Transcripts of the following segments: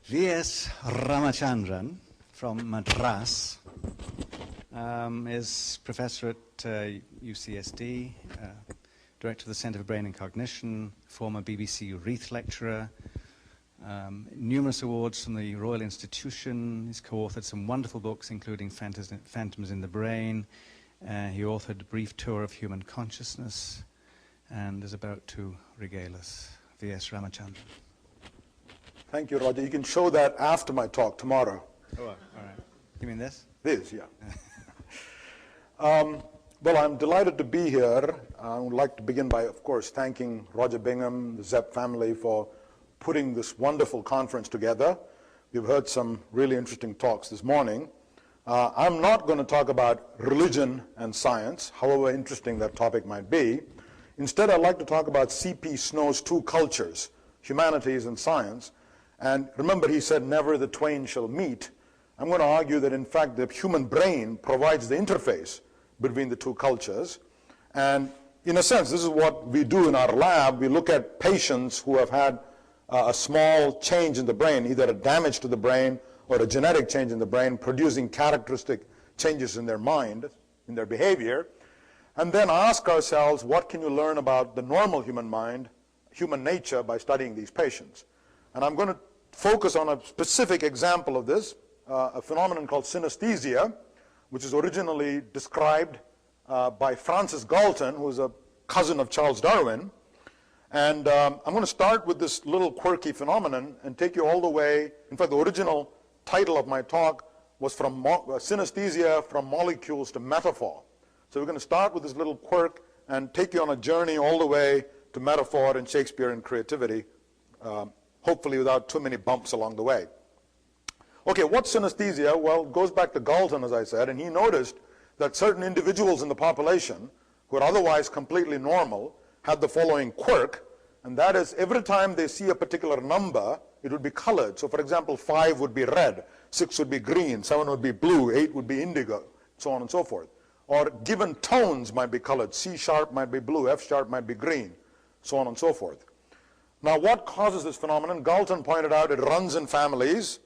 V.S. Ramachandran from Madras is professor at UCSD, director of the Center for Brain and Cognition, former BBC Reith lecturer, numerous awards from the Royal Institution. He's co-authored some wonderful books, including Phantoms in the Brain. He authored A Brief Tour of Human Consciousness, and is about to regale us. V.S. Ramachandran. Thank you, Roger. You can show that after my talk tomorrow. Oh, all right. You mean this? This, yeah. Well, I'm delighted to be here. I would like to begin by, of course, thanking Roger Bingham, the Zepp family, for putting this wonderful conference together. We've heard some really interesting talks this morning. I'm not going to talk about religion and science, however interesting that topic might be. Instead, I'd like to talk about C.P. Snow's two cultures, humanities and science. And remember, he said, never the twain shall meet. I'm going to argue that, in fact, the human brain provides the interface between the two cultures. And in a sense, this is what we do in our lab. We look at patients who have had a small change in the brain, either a damage to the brain or a genetic change in the brain, producing characteristic changes in their mind, in their behavior, and then ask ourselves, what can you learn about the normal human mind, human nature, by studying these patients? And I'm going to focus on a specific example of this, a phenomenon called synesthesia, which is originally described by Francis Galton, who is a cousin of Charles Darwin. And I'm going to start with this little quirky phenomenon and take you all the way. In fact, the original title of my talk was from Synesthesia from Molecules to Metaphor. So we're going to start with this little quirk and take you on a journey all the way to metaphor and Shakespeare and creativity, hopefully without too many bumps along the way. Okay, what's synesthesia? Well, it goes back to Galton, as I said, and he noticed that certain individuals in the population who are otherwise completely normal had the following quirk, and that is every time they see a particular number, it would be colored. So for example, 5 would be red, 6 would be green, 7 would be blue, 8 would be indigo, so on and so forth. Or given tones might be colored. C sharp might be blue, F sharp might be green, so on and so forth. Now, what causes this phenomenon? Galton pointed out it runs in families,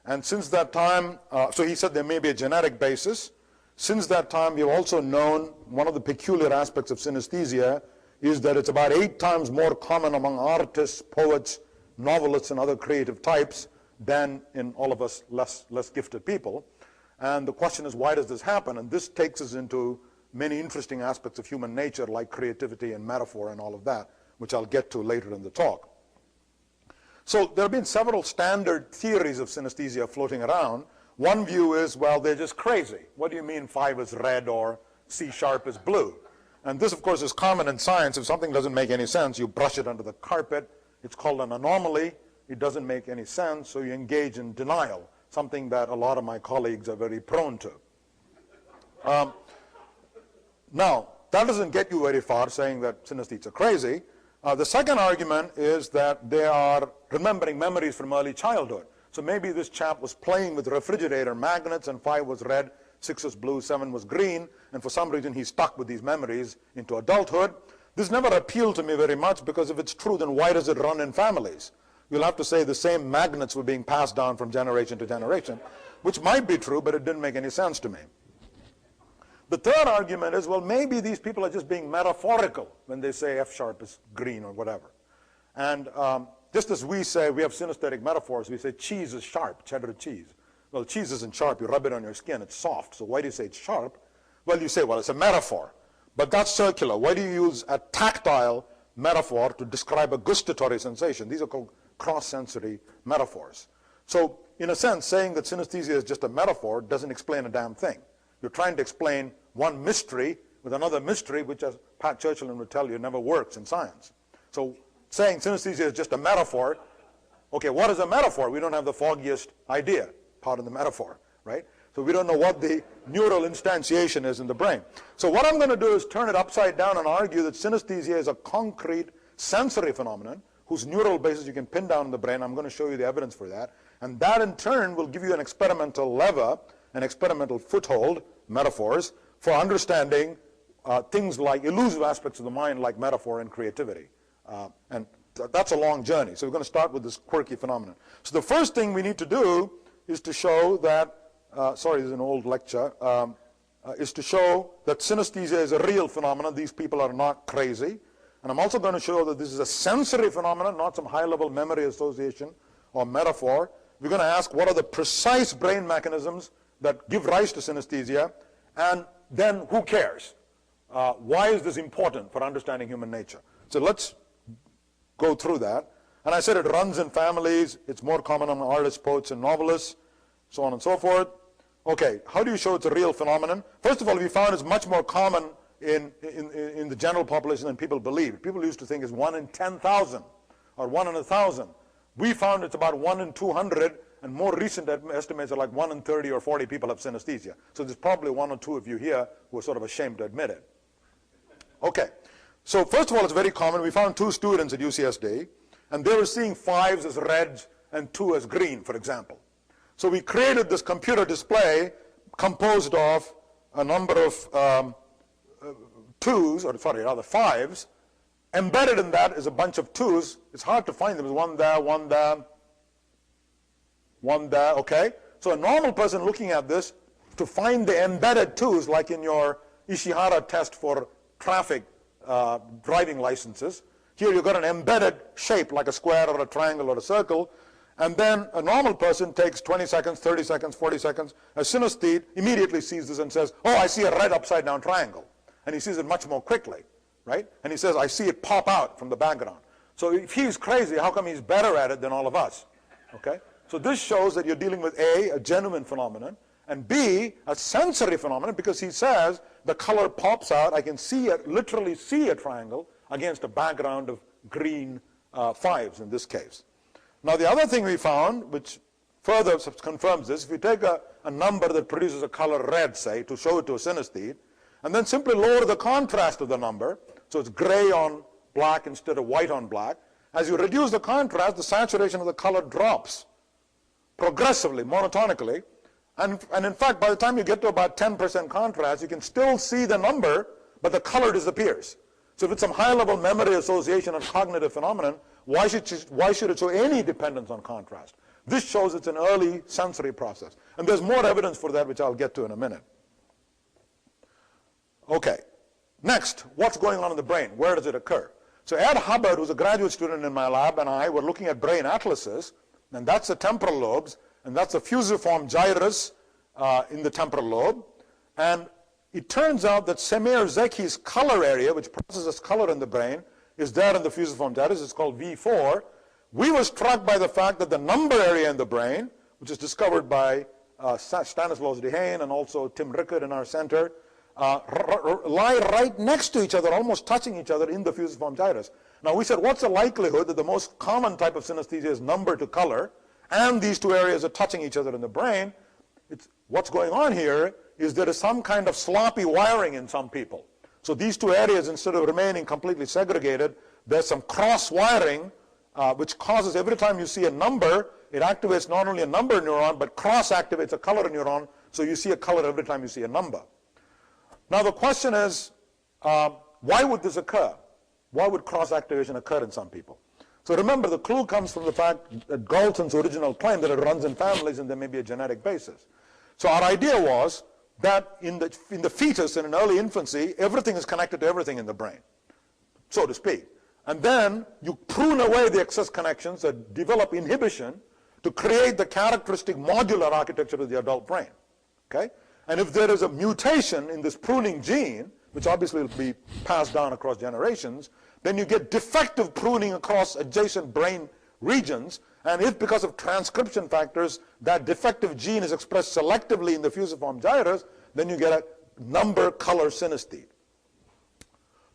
and since that time, so he said there may be a genetic basis. Since that time, we've also known one of the peculiar aspects of synesthesia is that it's about 8 times more common among artists, poets, novelists, and other creative types than in all of us less gifted people. And the question is, why does this happen? And this takes us into many interesting aspects of human nature, like creativity and metaphor and all of that, which I'll get to later in the talk. So there have been several standard theories of synesthesia floating around. One view is, well, they're just crazy. What do you mean 5 is red or C sharp is blue? And this, of course, is common in science. If something doesn't make any sense, you brush it under the carpet. It's called an anomaly. It doesn't make any sense, so you engage in denial, something that a lot of my colleagues are very prone to. Now, that doesn't get you very far, saying that synesthetes are crazy. The second argument is that they are remembering memories from early childhood. So maybe this chap was playing with refrigerator magnets, and 5 was red, 6 was blue, 7 was green, and for some reason he stuck with these memories into adulthood. This never appealed to me very much, because if it's true, then why does it run in families? You'll have to say the same magnets were being passed down from generation to generation, which might be true, but it didn't make any sense to me. The third argument is, well, maybe these people are just being metaphorical when they say F sharp is green or whatever. And just as we say, we have synesthetic metaphors, we say cheese is sharp, cheddar cheese. Well, cheese isn't sharp, you rub it on your skin, it's soft. So why do you say it's sharp? Well, you say, well, it's a metaphor. But that's circular. Why do you use a tactile metaphor to describe a gustatory sensation? These are called cross-sensory metaphors. So in a sense, saying that synesthesia is just a metaphor doesn't explain a damn thing. You're trying to explain one mystery with another mystery, which, as Pat Churchill would tell you, never works in science. So saying synesthesia is just a metaphor, okay, what is a metaphor? We don't have the foggiest idea, pardon the metaphor, right? So we don't know what the neural instantiation is in the brain. So what I'm going to do is turn it upside down and argue that synesthesia is a concrete sensory phenomenon whose neural basis you can pin down in the brain. I'm going to show you the evidence for that. And that in turn will give you an experimental lever, an experimental foothold, metaphors, for understanding things like elusive aspects of the mind like metaphor and creativity. And that's a long journey. So we're going to start with this quirky phenomenon. So the first thing we need to do is to show that, sorry, this is an old lecture, is to show that synesthesia is a real phenomenon. These people are not crazy. And I'm also going to show that this is a sensory phenomenon, not some high-level memory association or metaphor. We're going to ask what are the precise brain mechanisms that give rise to synesthesia, and then who cares? Why is this important for understanding human nature? So let's go through that. And I said it runs in families. It's more common among artists, poets, and novelists, so on and so forth. Okay, how do you show it's a real phenomenon? First of all, we found it's much more common in the general population than people believe. People used to think it's 1 in 10,000 or 1 in 1,000. We found it's about 1 in 200, and more recent estimates are like 1 in 30 or 40 people have synesthesia. So there's probably 1 or 2 of you here who are sort of ashamed to admit it. Okay, so first of all, it's very common. We found 2 students at UCSD, and they were seeing 5s as reds and 2 as green, for example. So we created this computer display composed of a number of 2s, or sorry, rather 5s. Embedded in that is a bunch of 2s. It's hard to find them. There's 1 there, 1 there, 1 there, okay? So a normal person looking at this, to find the embedded 2s, like in your Ishihara test for traffic driving licenses, here you've got an embedded shape like a square or a triangle or a circle, and then a normal person takes 20 seconds, 30 seconds, 40 seconds. A synesthete immediately sees this and says, oh, I see a red upside down triangle. And he sees it much more quickly, right? And he says, I see it pop out from the background. So if he's crazy, how come he's better at it than all of us? Okay? So this shows that you're dealing with a genuine phenomenon, and B, a sensory phenomenon, because he says the color pops out. I can see it, literally see a triangle against a background of green 5s in this case. Now the other thing we found, which further confirms this, if you take a number that produces a color red, say, to show it to a synesthete, and then simply lower the contrast of the number, so it's gray on black instead of white on black, as you reduce the contrast, the saturation of the color drops progressively, monotonically, and in fact, by the time you get to about 10% contrast, you can still see the number, but the color disappears. So if it's some high-level memory association or cognitive phenomenon, why should it show any dependence on contrast? This shows it's an early sensory process. And there's more evidence for that, which I'll get to in a minute. Okay, next, what's going on in the brain? Where does it occur? So Ed Hubbard, who's a graduate student in my lab, and I were looking at brain atlases, and that's the temporal lobes, and that's the fusiform gyrus in the temporal lobe. And it turns out that Semir Zeki's color area, which processes color in the brain, is there in the fusiform gyrus. It's called V4. We were struck by the fact that the number area in the brain, which is discovered by Stanislaus Dehaene and also Tim Rickard in our center, lie right next to each other, almost touching each other in the fusiform gyrus. Now we said, what's the likelihood that the most common type of synesthesia is number to color, and these 2 areas are touching each other in the brain? What's going on here is there is some kind of sloppy wiring in some people. So these 2 areas, instead of remaining completely segregated, there's some cross wiring, which causes every time you see a number, it activates not only a number neuron, but cross activates a color neuron, so you see a color every time you see a number. Now the question is, why would this occur? Why would cross activation occur in some people? So remember, the clue comes from the fact that Galton's original claim that it runs in families and there may be a genetic basis. So our idea was that in the fetus, in an early infancy, everything is connected to everything in the brain, so to speak. And then you prune away the excess connections that develop inhibition to create the characteristic modular architecture of the adult brain. Okay? And if there is a mutation in this pruning gene, which obviously will be passed down across generations, then you get defective pruning across adjacent brain regions. And if, because of transcription factors, that defective gene is expressed selectively in the fusiform gyrus, then you get a number color synesthete.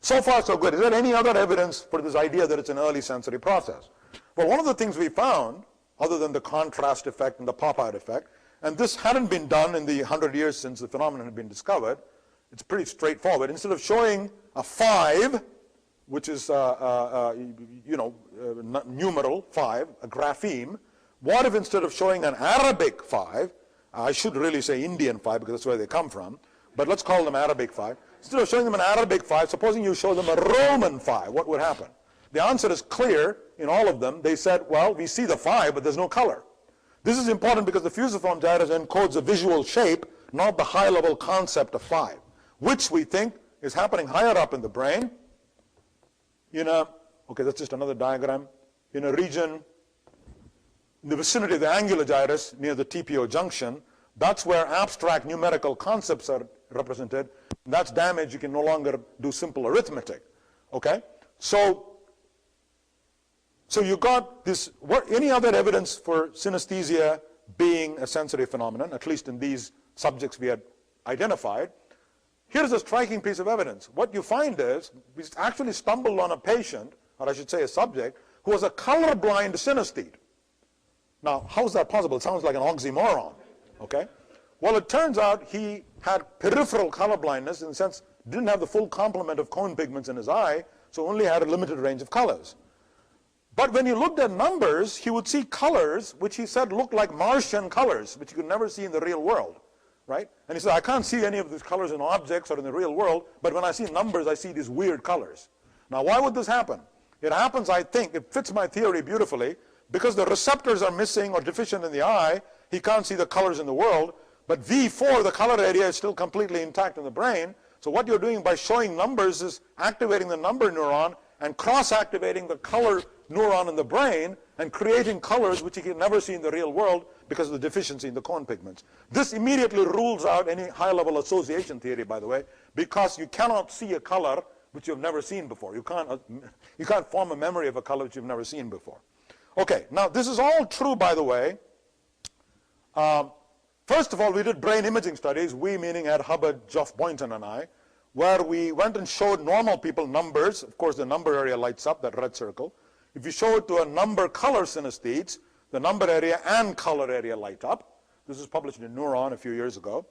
So far, so good. Is there any other evidence for this idea that it's an early sensory process? Well, one of the things we found, other than the contrast effect and the pop-out effect, and this hadn't been done in the 100 years since the phenomenon had been discovered, it's pretty straightforward. Instead of showing a 5, which is, numeral 5, a grapheme, what if instead of showing an Arabic 5, I should really say Indian 5 because that's where they come from, but let's call them Arabic 5. Instead of showing them an Arabic 5, supposing you show them a Roman 5, what would happen? The answer is clear in all of them. They said, well, we see the 5, but there's no color. This is important because the fusiform gyrus encodes a visual shape, not the high-level concept of 5, which we think is happening higher up in the brain in a, okay, that's just another diagram, in a region in the vicinity of the angular gyrus near the TPO junction. That's where abstract numerical concepts are represented. That's damage. You can no longer do simple arithmetic. Okay? So you got this, any other evidence for synesthesia being a sensory phenomenon, at least in these subjects we had identified? Here's a striking piece of evidence. What you find is, we actually stumbled on a patient, or I should say a subject, who was a colorblind synesthete. Now, how is that possible? It sounds like an oxymoron. Okay? Well, it turns out he had peripheral colorblindness, in the sense didn't have the full complement of cone pigments in his eye, so only had a limited range of colors. But when you looked at numbers, he would see colors which he said looked like Martian colors, which you could never see in the real world, right? And he said, I can't see any of these colors in objects or in the real world, but when I see numbers, I see these weird colors. Now, why would this happen? It happens, I think, it fits my theory beautifully, because the receptors are missing or deficient in the eye. He can't see the colors in the world, but V4, the color area, is still completely intact in the brain. So what you're doing by showing numbers is activating the number neuron and cross-activating the color neuron in the brain and creating colors which you can never see in the real world because of the deficiency in the cone pigments. This immediately rules out any high-level association theory, by the way, because you cannot see a color which you've never seen before. You can't form a memory of a color which you've never seen before. Okay, now this is all true, by the way. First of all, we did brain imaging studies, we meaning Ed Hubbard, Geoff Boynton, and I, where we went and showed normal people numbers. Of course, the number area lights up, that red circle. If you show it to a number color synesthetes, the number area and color area light up. This was published in Neuron a few years ago.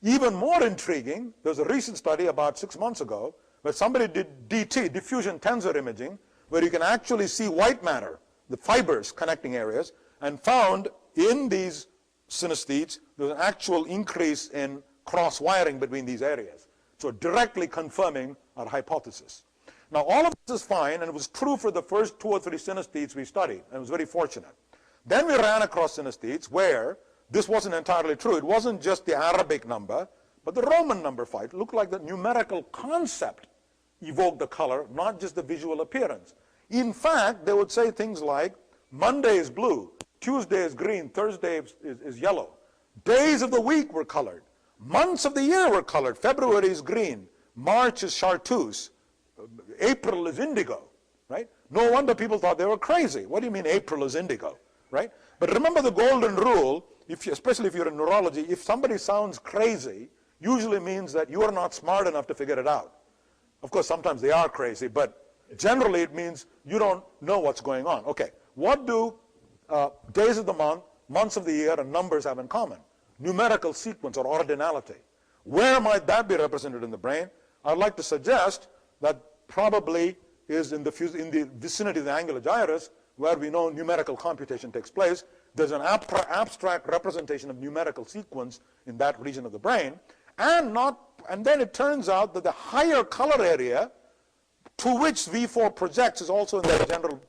Even more intriguing, there's a recent study about 6 months ago where somebody did DT, diffusion tensor imaging, where you can actually see white matter, the fibers connecting areas, and found in these synesthetes there's an actual increase in cross-wiring between these areas. So directly confirming our hypothesis. Now, all of this is fine, and it was true for the first 2 or 3 synesthetes we studied, and it was very fortunate. Then we ran across synesthetes where this wasn't entirely true. It wasn't just the Arabic number, but the Roman number 5. It looked like the numerical concept evoked the color, not just the visual appearance. In fact, they would say things like, Monday is blue, Tuesday is green, Thursday is yellow. Days of the week were colored. Months of the year were colored. February is green, March is chartreuse, April is indigo, right? No wonder people thought they were crazy. What do you mean April is indigo, right? But remember the golden rule, especially if you're in neurology, if somebody sounds crazy, usually means that you are not smart enough to figure it out. Of course, sometimes they are crazy, but generally it means you don't know what's going on. Okay, what do days of the month, months of the year, and numbers have in common? Numerical sequence or ordinality. Where might that be represented in the brain? I'd like to suggest that probably is in the vicinity of the angular gyrus, where we know numerical computation takes place. There's an abstract representation of numerical sequence in that region of the brain, and then it turns out that the higher color area to which V4 projects is also in that general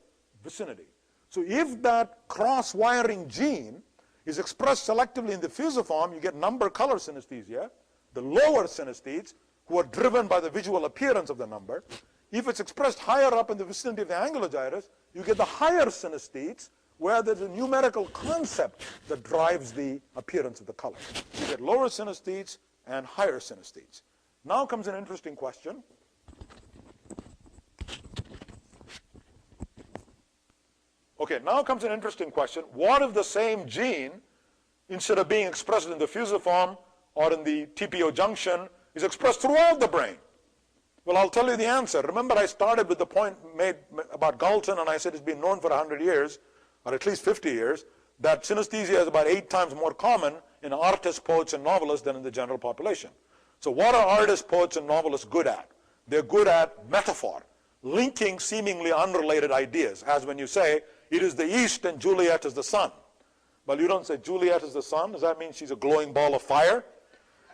vicinity. So if that cross-wiring gene is expressed selectively in the fusiform, you get number color synesthesia, the lower synesthetes who are driven by the visual appearance of the number. If it's expressed higher up in the vicinity of the angular gyrus, you get the higher synesthetes where there's a numerical concept that drives the appearance of the color. You get lower synesthetes and higher synesthetes. Now comes an interesting question. Okay, now comes an interesting question. What if the same gene, instead of being expressed in the fusiform or in the TPO junction, is expressed throughout the brain? Well, I'll tell you the answer. Remember, I started with the point made about Galton, and I said it's been known for 100 years, or at least 50 years, that synesthesia is about 8 times more common in artists, poets, and novelists than in the general population. So what are artists, poets, and novelists good at? They're good at metaphor, linking seemingly unrelated ideas, as when you say, it is the east and Juliet is the sun. Well, you don't say Juliet is the sun. Does that mean she's a glowing ball of fire?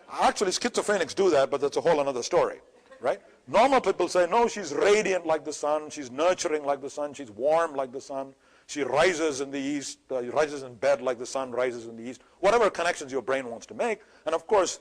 Actually, schizophrenics do that, but that's a whole other story, right? Normal people say, no, she's radiant like the sun, she's nurturing like the sun, she's warm like the sun, she rises in the east, rises in bed like the sun rises in the east, whatever connections your brain wants to make. And of course,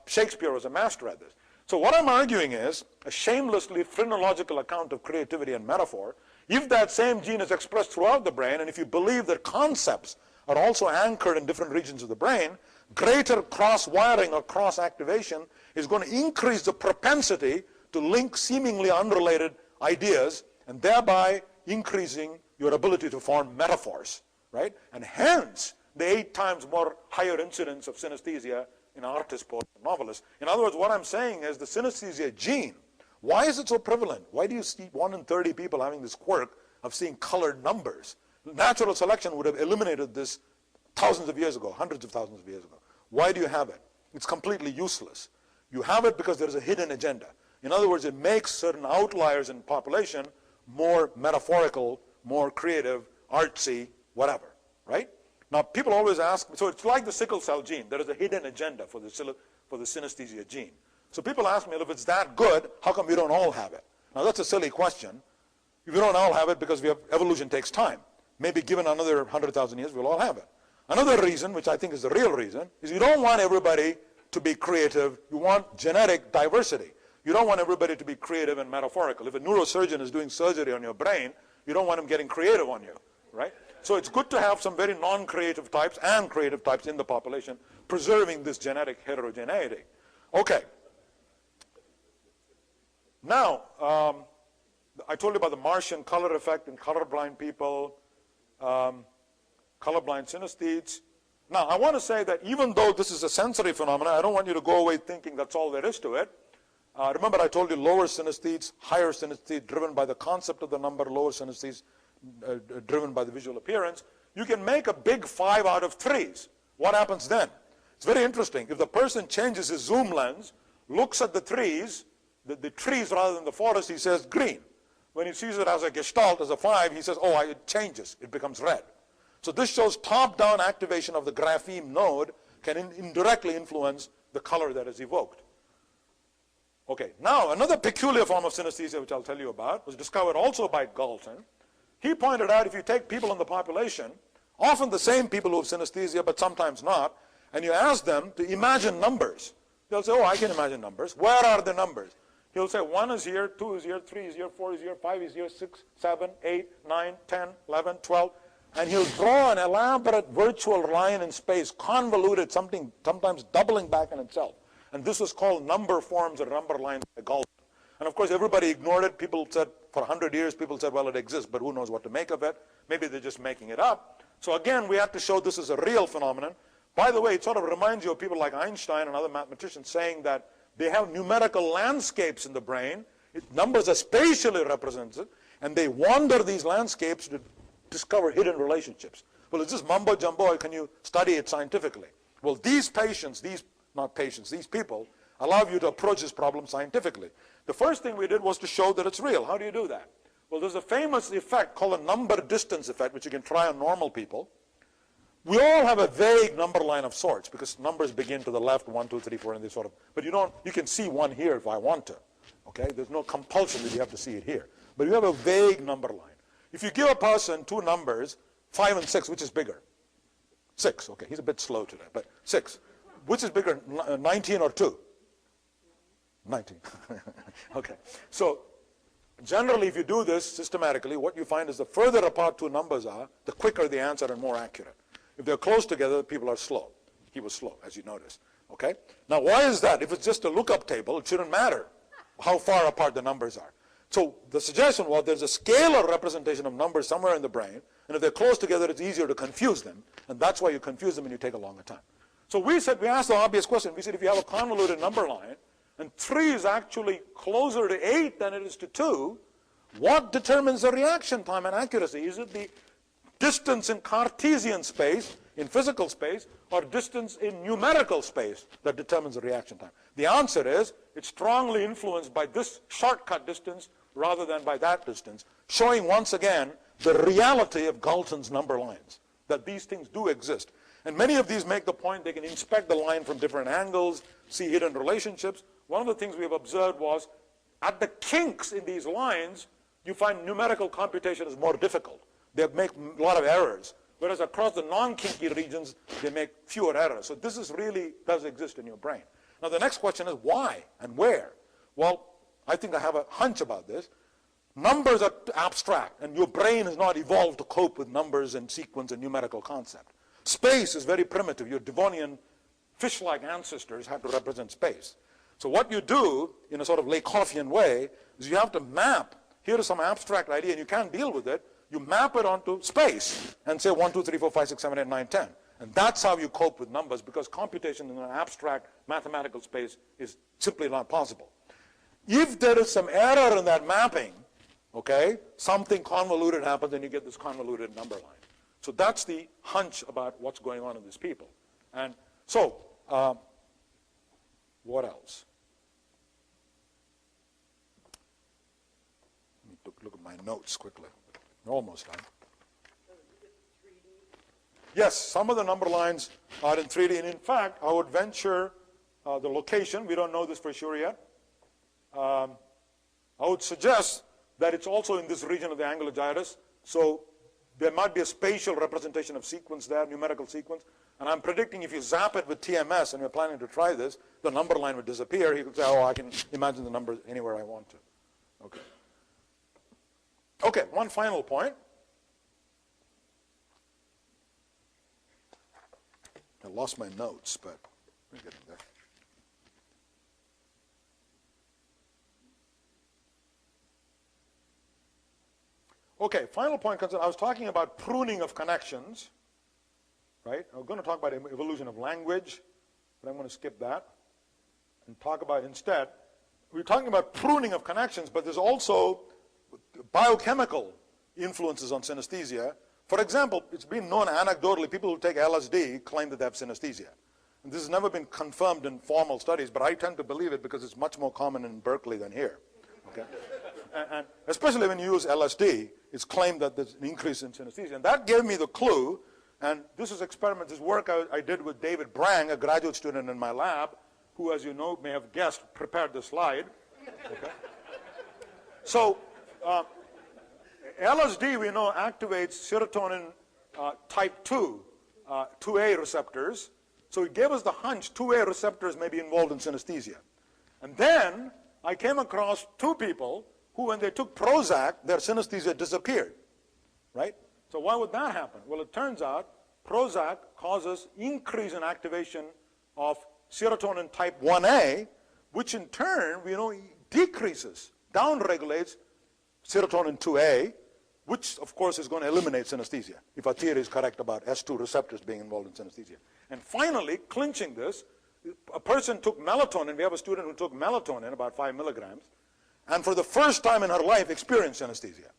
Shakespeare was a master at this. So what I'm arguing is a shamelessly phrenological account of creativity and metaphor. If that same gene is expressed throughout the brain, and if you believe that concepts are also anchored in different regions of the brain, greater cross-wiring or cross-activation is going to increase the propensity to link seemingly unrelated ideas, and thereby increasing your ability to form metaphors, right? And hence, the 8 times more higher incidence of synesthesia in artists, poets, and novelists. In other words, what I'm saying is the synesthesia gene, why is it so prevalent? Why do you see 1 in 30 people having this quirk of seeing colored numbers? Natural selection would have eliminated this thousands of years ago, hundreds of thousands of years ago. Why do you have it? It's completely useless. You have it because there is a hidden agenda. In other words, it makes certain outliers in population more metaphorical, more creative, artsy, whatever, right? Now, people always ask, so it's like the sickle cell gene. There is a hidden agenda for the synesthesia gene. So people ask me, well, if it's that good, how come we don't all have it? Now, that's a silly question. If we don't all have it because evolution takes time. Maybe given another 100,000 years, we'll all have it. Another reason, which I think is the real reason, is you don't want everybody to be creative. You want genetic diversity. You don't want everybody to be creative and metaphorical. If a neurosurgeon is doing surgery on your brain, you don't want him getting creative on you, right? So it's good to have some very non-creative types and creative types in the population, preserving this genetic heterogeneity. Okay. Now, I told you about the Martian color effect in colorblind people, colorblind synesthetes. Now, I want to say that even though this is a sensory phenomenon, I don't want you to go away thinking that's all there is to it. Remember I told you lower synesthetes, higher synesthetes driven by the concept of the number, lower synesthetes driven by the visual appearance. You can make a big 5 out of 3s. What happens then? It's very interesting. If the person changes his zoom lens, looks at the trees, the trees rather than the forest, he says green. When he sees it as a gestalt, as a 5, he says, oh, it changes. It becomes red. So this shows top-down activation of the grapheme node can indirectly influence the color that is evoked. Okay, now another peculiar form of synesthesia, which I'll tell you about, was discovered also by Galton. He pointed out if you take people in the population, often the same people who have synesthesia, but sometimes not, and you ask them to imagine numbers. They'll say, oh, I can imagine numbers. Where are the numbers? He'll say 1 is here, 2 is here, 3 is here, 4 is here, 5 is here, 6, 7, 8, 9, 10, 11, 12. And he'll draw an elaborate virtual line in space, convoluted, something sometimes doubling back on itself. And this was called number forms or number lines by Galton. And of course, everybody ignored it. People said, for 100 years, people said, well, it exists, but who knows what to make of it. Maybe they're just making it up. So again, we have to show this is a real phenomenon. By the way, it sort of reminds you of people like Einstein and other mathematicians saying that they have numerical landscapes in the brain. Numbers are spatially represented, and they wander these landscapes to discover hidden relationships. Well, is this mumbo jumbo, or can you study it scientifically? Well, these people allow you to approach this problem scientifically. The first thing we did was to show that it's real. How do you do that? Well, there's a famous effect called a number distance effect, which you can try on normal people. We all have a vague number line of sorts, because numbers begin to the left, 1, 2, 3, 4, and they sort of, but you can see one here if I want to, okay? There's no compulsion that you have to see it here. But you have a vague number line. If you give a person 2 numbers, 5 and 6, which is bigger? 6, okay, he's a bit slow today, but 6. Which is bigger, 19 or 2? 19, okay. So generally, if you do this systematically, what you find is the further apart 2 numbers are, the quicker the answer and more accurate. If they're close together, people are slow. He was slow, as you notice, okay? Now, why is that? If it's just a lookup table, it shouldn't matter how far apart the numbers are. So the suggestion was there's a scalar representation of numbers somewhere in the brain, and if they're close together, it's easier to confuse them, and that's why you confuse them and you take a longer time. So we asked the obvious question. We said if you have a convoluted number line, and 3 is actually closer to 8 than it is to 2, what determines the reaction time and accuracy? Is it the distance in Cartesian space, in physical space, or distance in numerical space that determines the reaction time? The answer is it's strongly influenced by this shortcut distance rather than by that distance, showing once again the reality of Galton's number lines, that these things do exist. And many of these make the point they can inspect the line from different angles, see hidden relationships. One of the things we have observed was at the kinks in these lines, you find numerical computation is more difficult. They make a lot of errors. Whereas across the non-kinky regions, they make fewer errors. So this is really does exist in your brain. Now the next question is why and where? Well, I think I have a hunch about this. Numbers are abstract, and your brain has not evolved to cope with numbers and sequence and numerical concept. Space is very primitive. Your Devonian fish-like ancestors had to represent space. So what you do in a sort of Lakoffian way is you have to map, here is some abstract idea and you can't deal with it, you map it onto space and say 1, 2, 3, 4, 5, 6, 7, 8, 9, 10. And that's how you cope with numbers, because computation in an abstract mathematical space is simply not possible. If there is some error in that mapping, okay, something convoluted happens and you get this convoluted number line. So that's the hunch about what's going on in these people. And so, what else? Let me look at my notes quickly. We're almost done. Yes, some of the number lines are in 3D, and in fact, I would venture the location. We don't know this for sure yet. I would suggest that it's also in this region of the Angular Gyrus. So there might be a spatial representation of sequence there, numerical sequence. And I'm predicting if you zap it with TMS, and we're planning to try this, the number line would disappear. You could say, oh, I can imagine the numbers anywhere I want to. Okay. Okay, one final point. I lost my notes, but we're getting there. Okay, final point concerns, I was talking about pruning of connections, right? I'm going to talk about evolution of language, but I'm going to skip that and talk about instead, we're talking about pruning of connections, but there's also biochemical influences on synesthesia. For example, it's been known anecdotally, people who take LSD claim that they have synesthesia. And this has never been confirmed in formal studies, but I tend to believe it because it's much more common in Berkeley than here. Okay? And especially when you use LSD, it's claimed that there's an increase in synesthesia. And that gave me the clue, and this is experiment, this work I did with David Brang, a graduate student in my lab, who, as you know, may have guessed, prepared the slide. Okay? So, LSD, we know, activates serotonin type 2, 2A receptors. So it gave us the hunch 2A receptors may be involved in synesthesia. And then I came across two people who, when they took Prozac, their synesthesia disappeared, right? So why would that happen? Well, it turns out Prozac causes increase in activation of serotonin type 1A, which in turn, we know, decreases, downregulates serotonin 2A, which, of course, is going to eliminate synesthesia, if our theory is correct about S2 receptors being involved in synesthesia. And finally, clinching this, a person took melatonin. We have a student who took melatonin, about 5 milligrams, and for the first time in her life experienced synesthesia.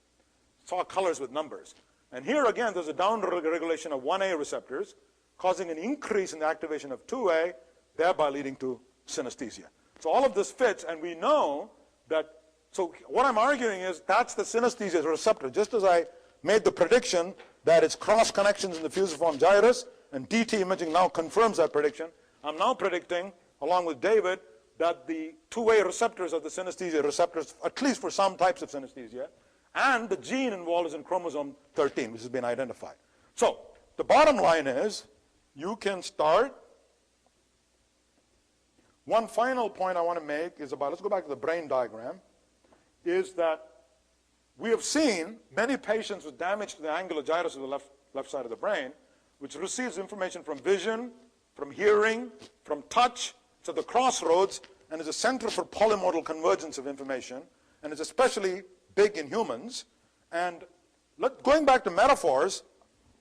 Saw colors with numbers. And here again, there's a downregulation of 1A receptors, causing an increase in the activation of 2A, thereby leading to synesthesia. So all of this fits, and we know that, so what I'm arguing is that's the synesthesia receptor. Just as I made the prediction that it's cross connections in the fusiform gyrus, and DT imaging now confirms that prediction, I'm now predicting, along with David, that the 2A receptors are the synesthesia receptors, at least for some types of synesthesia, and the gene involved is in chromosome 13, which has been identified. So the bottom line is, you can start. One final point I want to make is about, let's go back to the brain diagram, is that we have seen many patients with damage to the angular gyrus of the left side of the brain, which receives information from vision, from hearing, from touch. It's at the crossroads, and is a center for polymodal convergence of information, and it's especially big in humans. And going back to metaphors,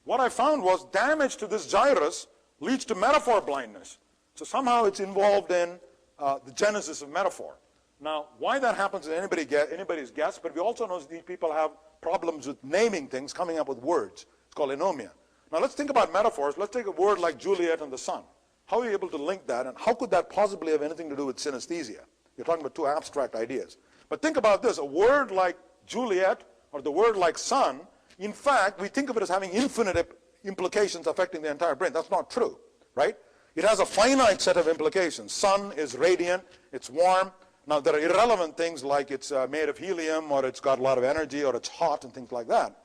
what I found was damage to this gyrus leads to metaphor blindness. So somehow it's involved in the genesis of metaphor. Now, why that happens is anybody's guess, but we also know these people have problems with naming things, coming up with words. It's called anomia. Now let's think about metaphors. Let's take a word like Juliet and the sun. How are you able to link that, and how could that possibly have anything to do with synesthesia? You're talking about two abstract ideas. But think about this, a word like Juliet or the word like sun, in fact, we think of it as having infinite implications affecting the entire brain. That's not true, right? It has a finite set of implications. Sun is radiant, it's warm, Now, there are irrelevant things like it's made of helium, or it's got a lot of energy, or it's hot, and things like that.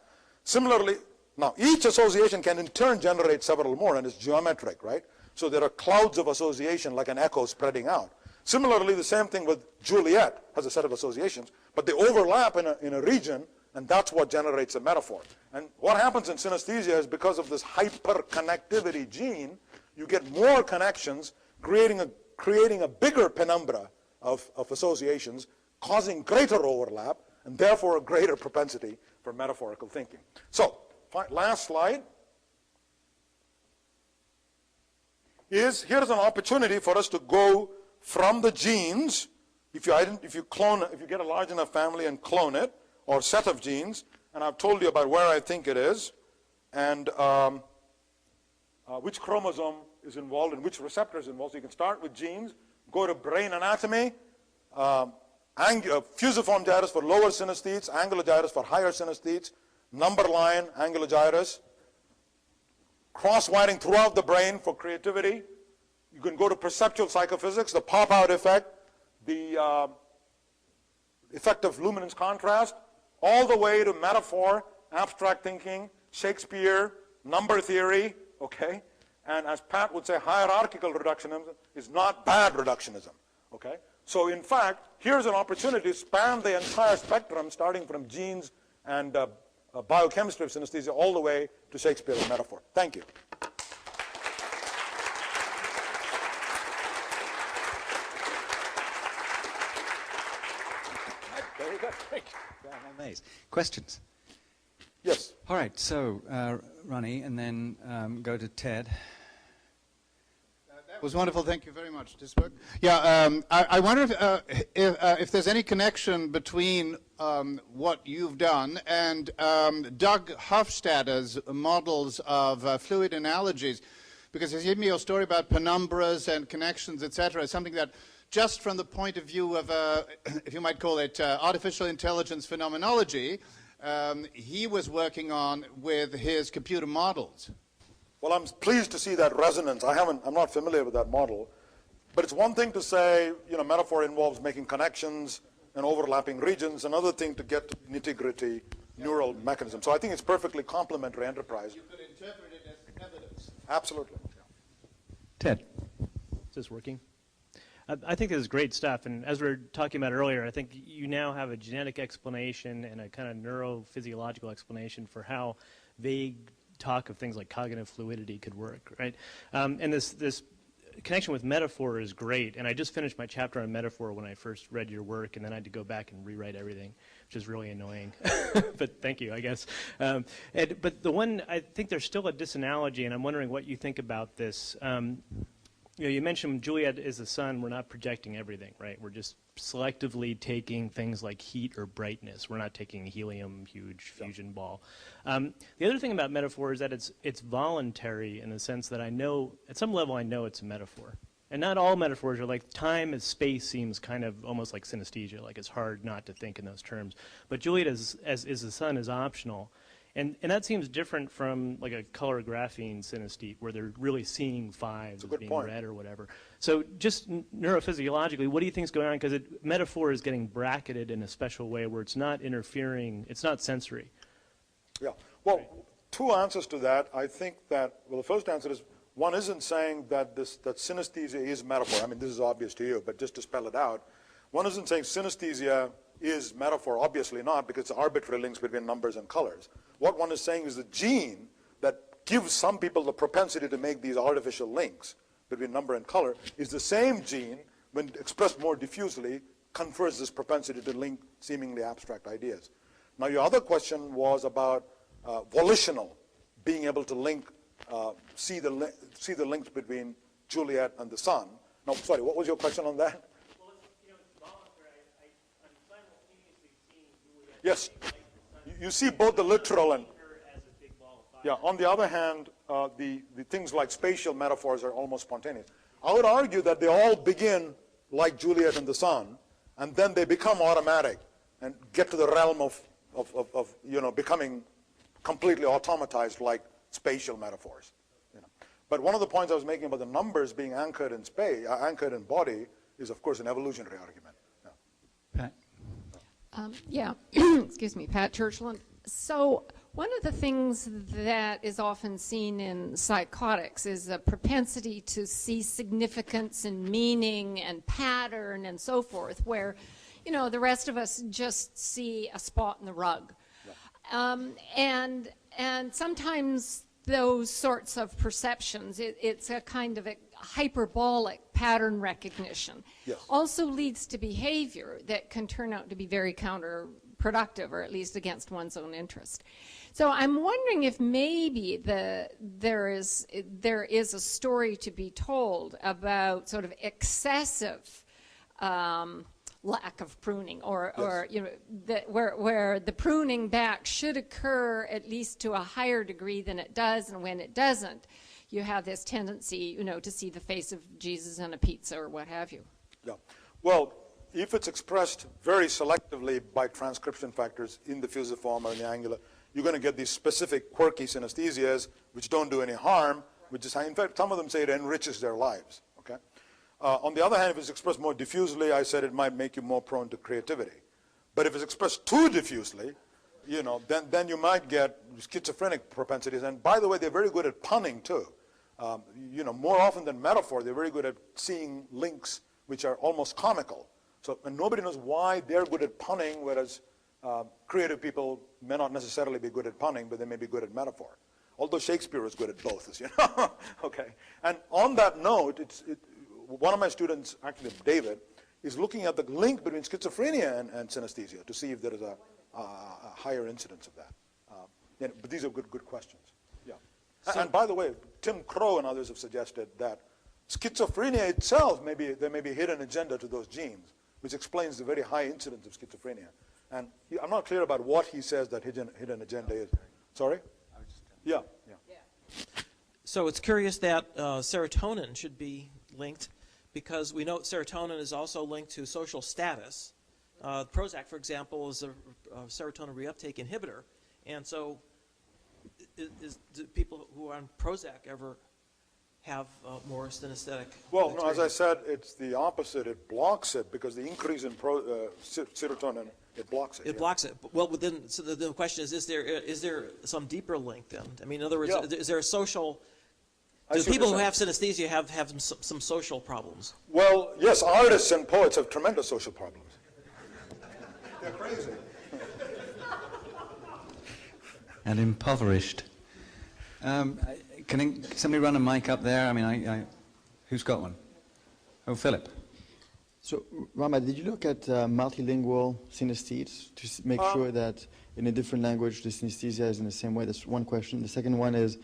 Similarly, now, each association can in turn generate several more, and it's geometric, right? So there are clouds of association like an echo spreading out. Similarly, the same thing with Juliet has a set of associations, but they overlap in a region, and that's what generates a metaphor. And what happens in synesthesia is because of this hyperconnectivity gene, you get more connections, creating a bigger penumbra of associations, causing greater overlap, and therefore a greater propensity for metaphorical thinking. So, last slide. Here's an opportunity for us to go from the genes, if you get a large enough family and clone it, or set of genes, and I've told you about where I think it is, and which chromosome is involved and which receptor is involved. So you can start with genes, go to brain anatomy, fusiform gyrus for lower synesthetes, angular gyrus for higher synesthetes, number line, Angular Gyrus, cross-wiring throughout the brain for creativity. You can go to perceptual psychophysics, the pop-out effect, the effect of luminance contrast, all the way to metaphor, abstract thinking, Shakespeare, number theory, okay? And as Pat would say, hierarchical reductionism is not bad reductionism, okay? So in fact, here's an opportunity to span the entire spectrum, starting from genes and biochemistry of synesthesia all the way to Shakespeare and metaphor. Thank you. Very good. Great. I'm amazed. Questions? Yes. All right. So, Ronnie, and then go to Ted. That was wonderful. Thank you very much. This book. Yeah. I wonder if there's any connection between what you've done and Doug Hofstadter's models of fluid analogies, because as you gave me your story about penumbras and connections, etc., is something that, just from the point of view of, if you might call it, artificial intelligence phenomenology, he was working on with his computer models. Well, I'm pleased to see that resonance. I'm not familiar with that model, but it's one thing to say, metaphor involves making connections and overlapping regions. Another thing to get to nitty-gritty neural mechanism. So I think it's perfectly complementary enterprise. You could interpret it as evidence. Absolutely. Ted. Is this working? I think this is great stuff, and as we were talking about earlier, I think you now have a genetic explanation and a kind of neurophysiological explanation for how vague talk of things like cognitive fluidity could work, right? And this connection with metaphor is great, and I just finished my chapter on metaphor when I first read your work, and then I had to go back and rewrite everything, which is really annoying. But thank you, I guess. But the one, I think there's still a disanalogy, and I'm wondering what you think about this. You mentioned Juliet is the sun. We're not projecting everything, right? We're just selectively taking things like heat or brightness. We're not taking a helium huge fusion ball. The other thing about metaphor is that it's voluntary in the sense that I know, at some level I know it's a metaphor. And not all metaphors are like time as space seems kind of almost like synesthesia, like it's hard not to think in those terms. But Juliet as the sun is optional. And that seems different from like a color graphene synesthete where they're really seeing fives as being red or whatever. So just neurophysiologically, what do you think is going on? Because metaphor is getting bracketed in a special way where it's not interfering, it's not sensory. Yeah. Well, two answers to that. I think that, well, the first answer is one isn't saying that that synesthesia is metaphor. I mean, this is obvious to you, but just to spell it out, one isn't saying synesthesia is metaphor. Obviously not, because it's arbitrary links between numbers and colors. What one is saying is the gene that gives some people the propensity to make these artificial links between number and color is the same gene, when expressed more diffusely, confers this propensity to link seemingly abstract ideas. Now, your other question was about volitional, being able to link, see the links between Juliet and the sun. No, sorry, what was your question on that? Well, it's voluntary. I'm simultaneously seeing Juliet. Yes. You see both the literal and, yeah, on the other hand, the things like spatial metaphors are almost spontaneous. I would argue that they all begin like Juliet and the sun, and then they become automatic and get to the realm of becoming completely automatized like spatial metaphors. But one of the points I was making about the numbers being anchored in space, anchored in body, is of course an evolutionary argument. Yeah. Yeah, excuse me, Pat Churchland. So one of the things that is often seen in psychotics is a propensity to see significance and meaning and pattern and so forth, where, you know, the rest of us just see a spot in the rug. Yeah. And sometimes those sorts of perceptions, it's a kind of a hyperbolic pattern recognition. Yes. Also leads to behavior that can turn out to be very counterproductive, or at least against one's own interest. So I'm wondering if maybe there is a story to be told about sort of excessive lack of pruning, or you know, where the pruning back should occur at least to a higher degree than it does, and when it doesn't, you have this tendency, you know, to see the face of Jesus on a pizza or what have you. Yeah. Well, if it's expressed very selectively by transcription factors in the fusiform or in the angular, you're going to get these specific quirky synesthesias which don't do any harm, which is, in fact, some of them say it enriches their lives. Okay. On the other hand, if it's expressed more diffusely, I said it might make you more prone to creativity. But if it's expressed too diffusely, you know, then you might get schizophrenic propensities. And by the way, they're very good at punning too. You know, more often than metaphor, they're very good at seeing links which are almost comical. So, and nobody knows why they're good at punning, whereas creative people may not necessarily be good at punning, but they may be good at metaphor. Although Shakespeare was good at both, as you know. Okay. And on that note, one of my students, actually David, is looking at the link between schizophrenia and synesthesia to see if there is a higher incidence of that. But these are good questions. Yeah. So, and by the way, Tim Crow and others have suggested that schizophrenia itself, there may be a hidden agenda to those genes, which explains the very high incidence of schizophrenia. And I'm not clear about what he says that hidden agenda is. Sorry? Yeah. So it's curious that serotonin should be linked, because we know serotonin is also linked to social status. Prozac, for example, is a serotonin reuptake inhibitor. And so do people who are on Prozac ever have more synesthetic? Well, no, as I said, it's the opposite. It blocks it, because the increase in serotonin, it blocks it. It blocks it. Well, then, so the question is there some deeper link then? I mean, in other words, is there a social... Do people who have synesthesia have some social problems? Well, yes, artists and poets have tremendous social problems. They're crazy. And impoverished. Can somebody run a mic up there? I mean, who's got one? Oh, Philip. So, Rama, did you look at multilingual synesthetes to make sure that in a different language the synesthesia is in the same way? That's one question. The second one is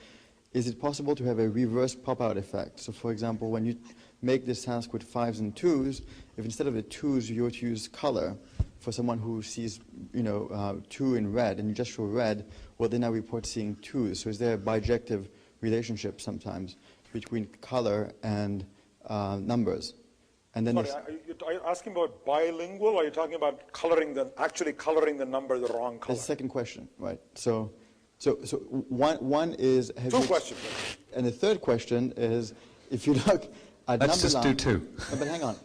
it possible to have a reverse pop-out effect? So, for example, when you make this task with 5s and 2s, if instead of the 2s you were to use color for someone who sees, 2 in red, and you just show red, well, they now report seeing 2s. So is there a bijective relationship sometimes between color and numbers? And then Sorry, are you asking about bilingual, or are you talking about actually coloring the number the wrong color? That's the second question, right? So one is... Two questions. And the third question is, if you look at Let's just do two. But hang on,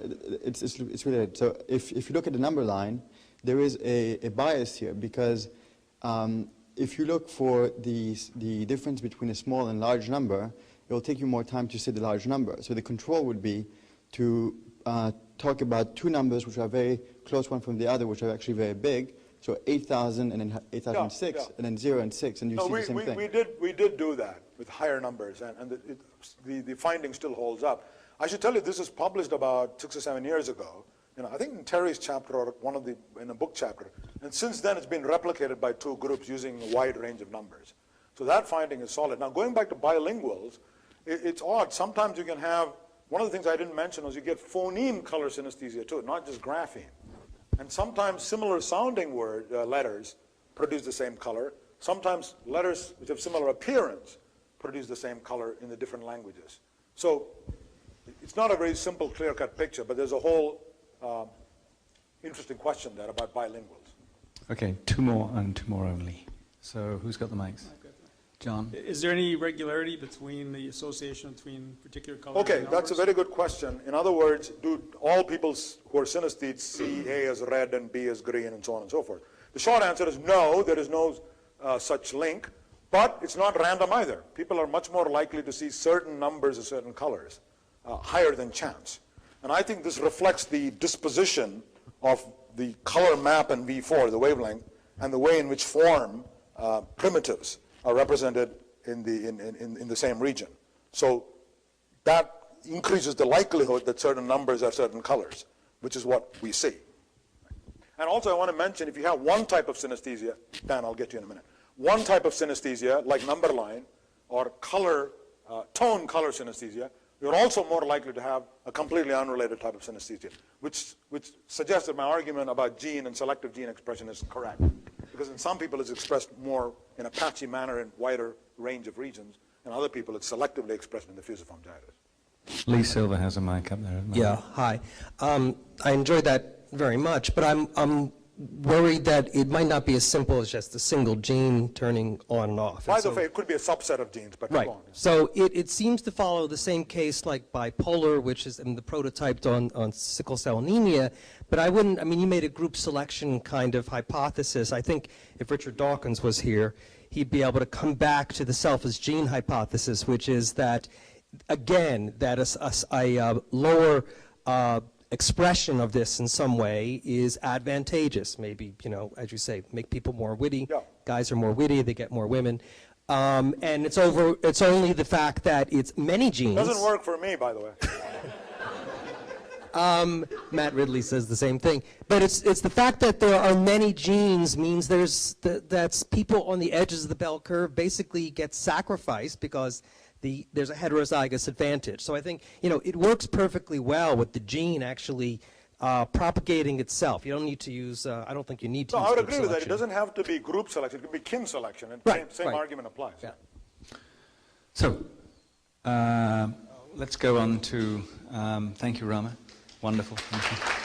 it's related. So if you look at the number line, there is a bias here, because if you look for the difference between a small and large number, it will take you more time to say the large number. So the control would be to talk about two numbers which are very close one from the other, which are actually very big. So 8,000 and then 8,006, and then 0 and 6, and you see the same thing. We did do that with higher numbers, and the finding still holds up. I should tell you, this was published about 6 or 7 years ago. I think in Terry's chapter, or in a book chapter. And since then, it's been replicated by two groups using a wide range of numbers. So that finding is solid. Now, going back to bilinguals, it's odd. Sometimes you can have, one of the things I didn't mention was you get phoneme color synesthesia too, not just grapheme. And sometimes similar sounding letters produce the same color. Sometimes letters which have similar appearance produce the same color in the different languages. So it's not a very simple, clear-cut picture, but there's a whole interesting question there about bilinguals. Okay, two more and two more only. So who's got the mics? John? Is there any regularity between the association between particular colors Okay, and that's a numbers? very good question. In other words, do all people who are synesthetes see A as red and B as green and so on and so forth? The short answer is no, there is no such link, but it's not random either. People are much more likely to see certain numbers of certain colors, higher than chance. And I think this reflects the disposition of the color map in V4, the wavelength, and the way in which form primitives are represented in the same region. So that increases the likelihood that certain numbers are certain colors, which is what we see. And also I want to mention, if you have one type of synesthesia, Dan, I'll get to you in a minute, one type of synesthesia, like number line, or color, tone color synesthesia, you're also more likely to have a completely unrelated type of synesthesia, which suggests that my argument about gene and selective gene expression is correct. Because in some people it's expressed more in a patchy manner in wider range of regions, and other people it's selectively expressed in the fusiform gyrus. Lee Silver has a mic up there. Yeah, hi. I enjoyed that very much, but I'm worried that it might not be as simple as just a single gene turning on and off. By the way, it could be a subset of genes, but right. go on. So it seems to follow the same case like bipolar, which is in the prototyped on sickle cell anemia, but I mean, you made a group selection kind of hypothesis. I think if Richard Dawkins was here, he'd be able to come back to the self as gene hypothesis, which is that, again, that a lower expression of this in some way is advantageous. Maybe, you know, as you say, make people more witty. Yeah. Guys are more witty, they get more women. And it's only the fact that it's many genes. Doesn't work for me, by the way. Matt Ridley says the same thing. But it's the fact that there are many genes means that's people on the edges of the bell curve basically get sacrificed because there's a heterozygous advantage. So I think, you know, it works perfectly well with the gene actually propagating itself. You don't need to use, I don't think you need to use I would group agree with that. It selection. doesn't have to be group selection. It could be kin selection. And Right, same right. argument applies. Yeah. So, let's go on to, thank you, Rama. Wonderful. Thank you.